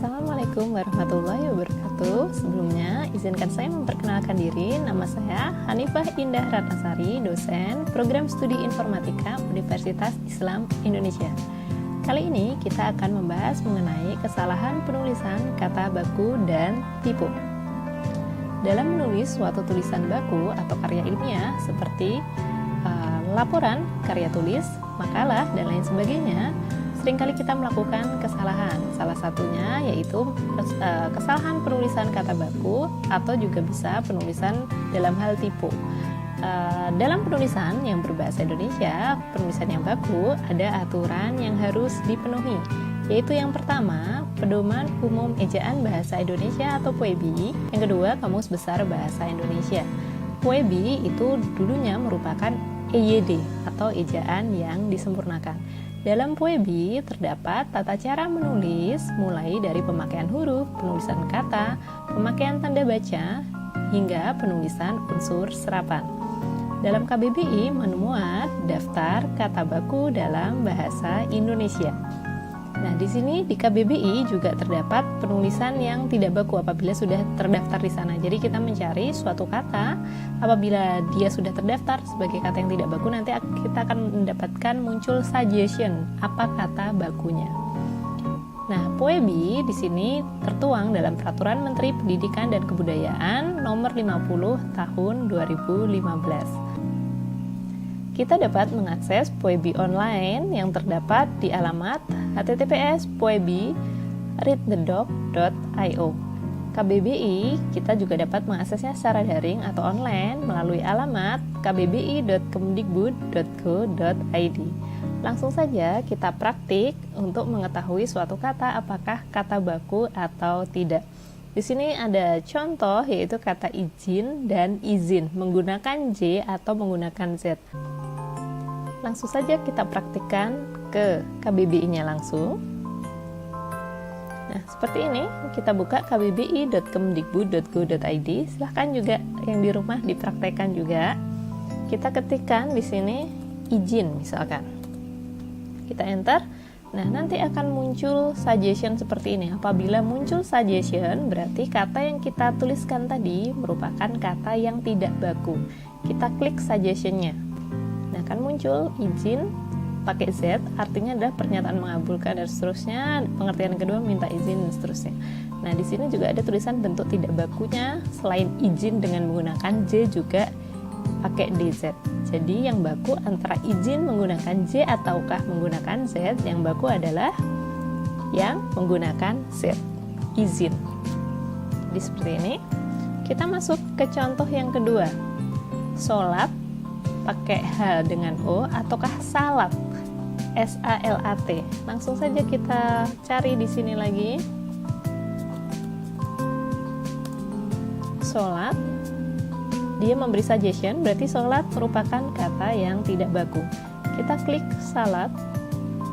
Assalamualaikum warahmatullahi wabarakatuh. Sebelumnya, izinkan saya memperkenalkan diri. Nama saya Hanifah Indah Ratnasari, dosen Program Studi Informatika Universitas Islam Indonesia. Kali ini kita akan membahas mengenai kesalahan penulisan kata baku dan tipe. Dalam menulis suatu tulisan baku atau karya ilmiah seperti laporan, karya tulis, makalah, dan lain sebagainya, seringkali kita melakukan kesalahan. Salah satunya yaitu kesalahan penulisan kata baku atau juga bisa penulisan dalam hal tipe. Dalam penulisan yang berbahasa Indonesia, penulisan yang baku, ada aturan yang harus dipenuhi, yaitu yang pertama, Pedoman Umum Ejaan Bahasa Indonesia atau PUEBI. Yang kedua, Kamus Besar Bahasa Indonesia. PUEBI itu dulunya merupakan EYD atau ejaan yang disempurnakan. Dalam PUEBI terdapat tata cara menulis mulai dari pemakaian huruf, penulisan kata, pemakaian tanda baca, hingga penulisan unsur serapan. Dalam KBBI memuat daftar kata baku dalam bahasa Indonesia. Nah, di sini di KBBI juga terdapat penulisan yang tidak baku apabila sudah terdaftar di sana. Jadi kita mencari suatu kata, apabila dia sudah terdaftar sebagai kata yang tidak baku, nanti kita akan mendapatkan muncul suggestion apa kata bakunya. Nah, PUEBI di sini tertuang dalam Peraturan Menteri Pendidikan dan Kebudayaan Nomor 50 Tahun 2015. Kita dapat mengakses PUEBI online yang terdapat di alamat https://puebi.readthedoc.io. KBBI kita juga dapat mengaksesnya secara daring atau online melalui alamat kbbi.kemdikbud.go.id. Langsung saja kita praktik untuk mengetahui suatu kata apakah kata baku atau tidak. Di sini ada contoh yaitu kata izin dan izin menggunakan J atau menggunakan Z. Langsung saja kita praktikkan ke KBBI-nya langsung. Nah, seperti ini kita buka kbbi.kemdikbud.go.id. Silahkan juga yang di rumah dipraktekkan juga. Kita ketikkan di sini izin misalkan. Kita enter. Nah, nanti akan muncul suggestion seperti ini. Apabila muncul suggestion, berarti kata yang kita tuliskan tadi merupakan kata yang tidak baku. Kita klik suggestion-nya. Nah, akan muncul izin pakai Z, artinya adalah pernyataan mengabulkan dan seterusnya. Pengertian kedua minta izin dan seterusnya. Nah, di sini juga ada tulisan bentuk tidak bakunya. Selain izin dengan menggunakan J juga pakai DZ. Jadi yang baku antara izin menggunakan J ataukah menggunakan Z, yang baku adalah yang menggunakan Z, izin. Jadi seperti ini. Kita masuk ke contoh yang kedua. Sholat pakai H dengan O ataukah salat, SALAT. Langsung saja kita cari di sini lagi. Sholat. Dia memberi suggestion, berarti sholat merupakan kata yang tidak baku. Kita klik salat.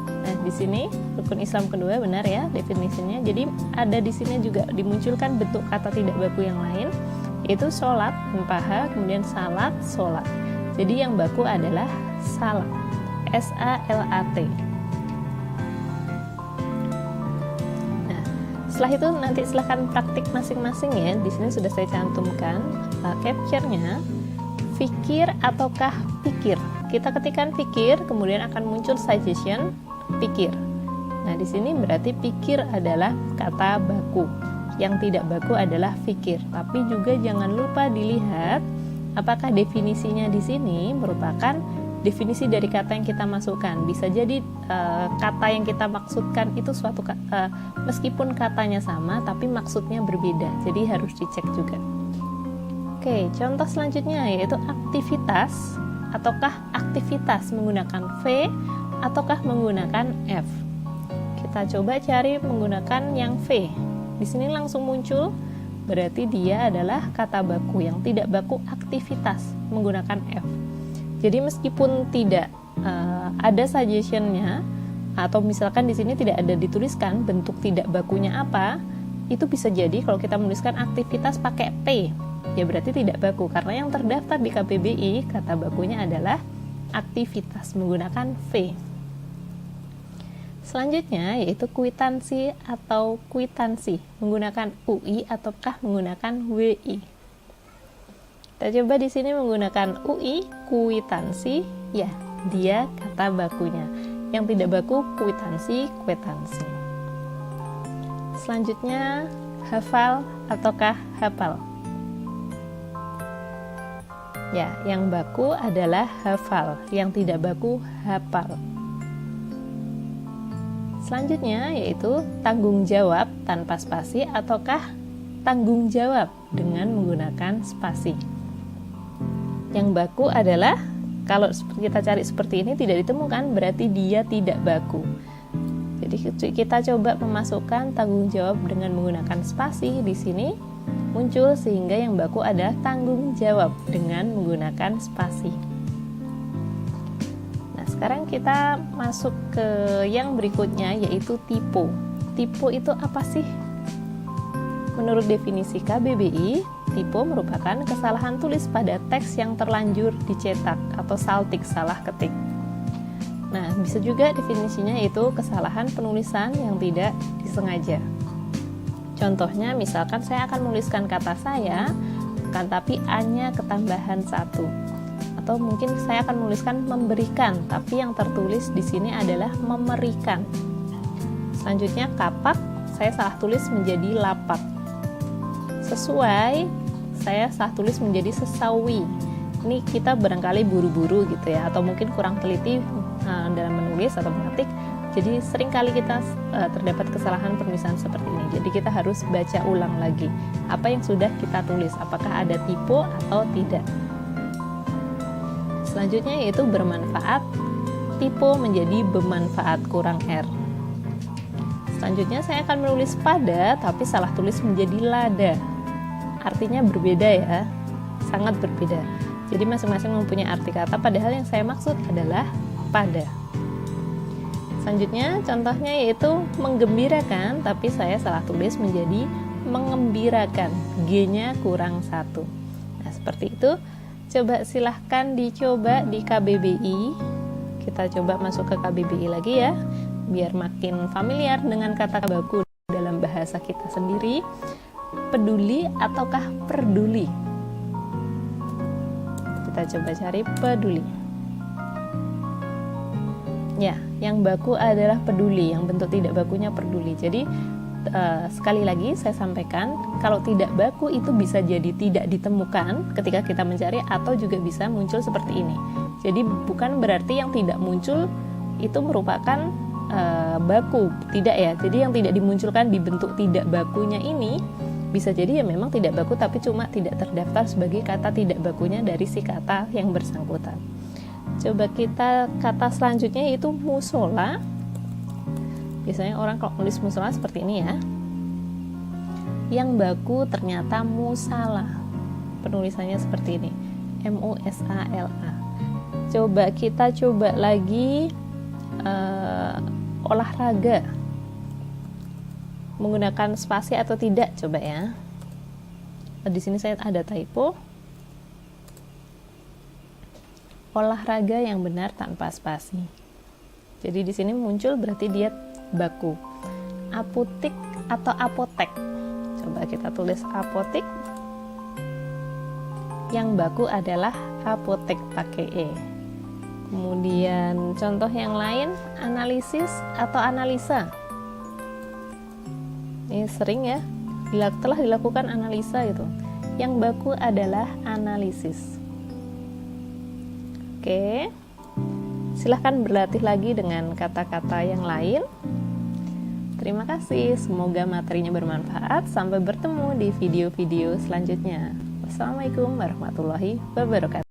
Nah, di sini rukun Islam kedua benar ya definisinya. Jadi ada di sini juga dimunculkan bentuk kata tidak baku yang lain, yaitu sholat tanpa H, kemudian salat, sholat. Jadi yang baku adalah salat, SALAT. Setelah itu nanti silahkan praktik masing-masing ya. Di sini sudah saya cantumkan capture-nya. Fikir ataukah pikir? Kita ketikkan pikir, kemudian akan muncul suggestion pikir. Nah, di sini berarti pikir adalah kata baku. Yang tidak baku adalah fikir. Tapi juga jangan lupa dilihat apakah definisinya di sini merupakan definisi dari kata yang kita masukkan. Bisa jadi kata yang kita maksudkan itu suatu meskipun katanya sama tapi maksudnya berbeda. Jadi harus dicek juga. Oke, contoh selanjutnya yaitu aktivitas ataukah aktivitas menggunakan V ataukah menggunakan F. Kita coba cari menggunakan yang V. Di sini langsung muncul, berarti dia adalah kata baku. Yang tidak baku aktivitas menggunakan F. Jadi meskipun tidak ada suggestion-nya atau misalkan di sini tidak ada dituliskan bentuk tidak bakunya apa, itu bisa jadi kalau kita menuliskan aktivitas pakai P, ya berarti tidak baku karena yang terdaftar di KBBI kata bakunya adalah aktivitas menggunakan V. Selanjutnya yaitu kwitansi atau kwitansi, menggunakan UI ataukah menggunakan WI. Kita coba di sini menggunakan UI, kwitansi, ya, dia kata bakunya. Yang tidak baku kwitansi, kwitansi. Selanjutnya hafal ataukah hafal. Ya, yang baku adalah hafal, yang tidak baku hafal. Selanjutnya yaitu tanggung jawab tanpa spasi ataukah tanggung jawab dengan menggunakan spasi. Yang baku adalah, kalau kita cari seperti ini tidak ditemukan, berarti dia tidak baku. Jadi kita coba memasukkan tanggung jawab dengan menggunakan spasi di sini muncul, sehingga yang baku adalah tanggung jawab dengan menggunakan spasi. Sekarang kita masuk ke yang berikutnya yaitu typo. Typo itu apa sih? Menurut definisi KBBI, typo merupakan kesalahan tulis pada teks yang terlanjur dicetak atau saltik, salah ketik. Nah, bisa juga definisinya yaitu kesalahan penulisan yang tidak disengaja. Contohnya, misalkan saya akan menuliskan kata saya, kan tapi A-nya ketambahan 1. Atau mungkin saya akan menuliskan memberikan, tapi yang tertulis di sini adalah memerikan. Selanjutnya kapak, saya salah tulis menjadi lapak. Sesuai, saya salah tulis menjadi sesawi. Ini kita barangkali buru-buru gitu ya, atau mungkin kurang teliti dalam menulis atau mengetik. Jadi seringkali kita terdapat kesalahan penulisan seperti ini. Jadi kita harus baca ulang lagi apa yang sudah kita tulis, apakah ada typo atau tidak. Selanjutnya yaitu bermanfaat, typo menjadi bermanfaat kurang R. Selanjutnya saya akan menulis pada, tapi salah tulis menjadi lada. Artinya berbeda ya, sangat berbeda. Jadi masing-masing mempunyai arti kata, padahal yang saya maksud adalah pada. Selanjutnya contohnya yaitu menggembirakan, tapi saya salah tulis menjadi mengembirakan, G-nya kurang 1. Nah seperti itu. Coba silahkan dicoba di KBBI. Kita coba masuk ke KBBI lagi ya, biar makin familiar dengan kata baku dalam bahasa kita sendiri. Peduli ataukah perduli? Kita coba cari peduli. Ya, yang baku adalah peduli, yang bentuk tidak bakunya perduli. Jadi sekali lagi saya sampaikan, kalau tidak baku itu bisa jadi tidak ditemukan ketika kita mencari, atau juga bisa muncul seperti ini. Jadi bukan berarti yang tidak muncul itu merupakan baku, tidak ya. Jadi yang tidak dimunculkan di bentuk tidak bakunya ini bisa jadi ya memang tidak baku, tapi cuma tidak terdaftar sebagai kata tidak bakunya dari si kata yang bersangkutan. Coba kita kata selanjutnya yaitu musola. Biasanya orang kalau nulis musola seperti ini ya. Yang baku ternyata musala. Penulisannya seperti ini, M-U-S-A-L-A. Coba kita coba lagi olahraga. Menggunakan spasi atau tidak, coba ya. Di sini saya ada typo. Olahraga yang benar tanpa spasi. Jadi di sini muncul berarti dia baku. Apotik atau apotek. Coba kita tulis apotik. Yang baku adalah apotek pakai E. Kemudian contoh yang lain, analisis atau analisa. Ini sering ya, telah dilakukan analisa gitu. Yang baku adalah analisis. Oke. Silahkan berlatih lagi dengan kata-kata yang lain. Terima kasih, semoga materinya bermanfaat. Sampai bertemu di video-video selanjutnya. Wassalamualaikum warahmatullahi wabarakatuh.